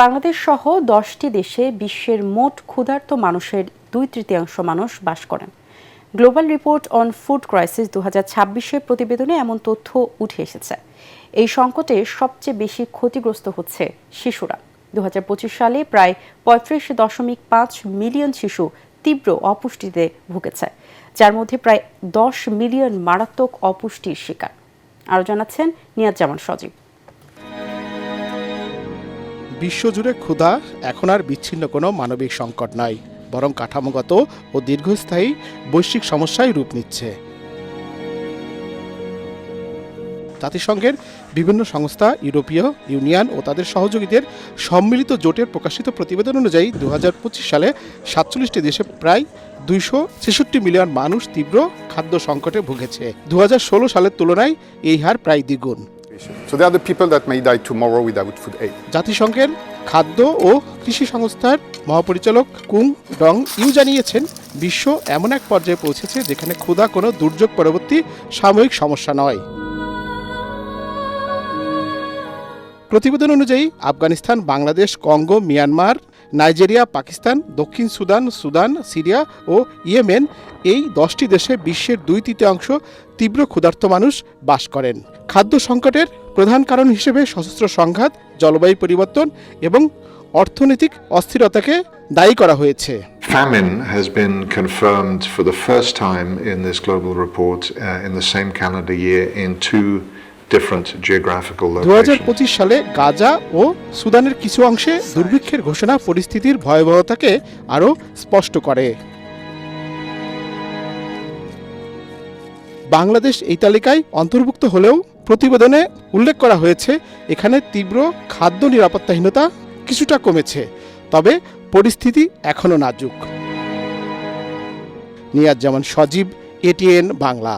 বাংলাদেশ সহ 10টি দেশে বিশ্বের মোট ক্ষুধার্ত মানুষের 2/3 মানুষ বাস করেন। Global report on food crisis 2026-এর প্রতিবেদনে এমন তথ্য উঠে এসেছে। এই সংকটে সবচেয়ে বেশি ক্ষতিগ্রস্ত হচ্ছে শিশুরা। 2025 সালে প্রায় 35.5 মিলিয়ন শিশু তীব্র অপুষ্টিতে ভুগেছে, যার মধ্যে প্রায় 10 মিলিয়ন মারাত্মক অপুষ্টির শিকার। আরও জানাচ্ছেন নিয়াজ জামান সজীব। বিশ্বজুড়ে ক্ষুধা এখন আর বিচ্ছিন্ন কোনো মানবিক সংকট নয়, বরং কাঠামোগত ও দীর্ঘস্থায়ী বৈশ্বিক সমস্যায় রূপ নিচ্ছে। জাতিসংঘের বিভিন্ন সংস্থা, ইউরোপীয় ইউনিয়ন ও তাদের সহযোগীদের সম্মিলিত জোটের প্রকাশিত প্রতিবেদন অনুযায়ী 2025 সালে 47টি দেশে প্রায় 266 মিলিয়ন মানুষ তীব্র খাদ্য সংকটে ভুগেছে। 2016 সালের তুলনায় এই হার প্রায় দ্বিগুণ। So they are the people that may die tomorrow without food aid. জাতিসংঘের খাদ্য ও কৃষি সংস্থার মহাপরিচালক কুং ডং ইউ জানিয়েছেন, বিশ্ব এমন এক পর্যায়ে পৌঁছেছে যেখানে ক্ষুধা কোনো দুর্যোগ পরবর্তী সাময়িক সমস্যা নয়। প্রতিবেদন অনুযায়ী Afghanistan, Bangladesh, Congo, Myanmar, Nigeria, Pakistan, দক্ষিণ সুদান, সিরিয়া ও ইয়েমেন, এই 10টি দেশে বিশ্বের 2/3 তীব্র ক্ষুধার্ত মানুষ বাস করেন। খাদ্য সংকটের প্রধান কারণ হিসেবে সশস্ত্র সংঘাত, জলবায়ু পরিবর্তন এবং অর্থনৈতিক অস্থিরতাকে দায়ী করা হয়েছে। Famine has been confirmed for the first time in this global report in the same calendar year in two different geographical locations. 2025 সালে গাজা ও সুদানের কিছু অংশে দুর্ভিক্ষের ঘোষণা পরিস্থিতির ভয়াবহতাকে আরও স্পষ্ট করে। বাংলাদেশ এই তালিকায় অন্তর্ভুক্ত হলেও প্রতিবেদনে উল্লেখ করা হয়েছে, এখানে তীব্র খাদ্য নিরাপত্তাহীনতা কিছুটা কমেছে, তবে পরিস্থিতি এখনো নাজুক। নিয়াজ জামান সজীব, ATN বাংলা।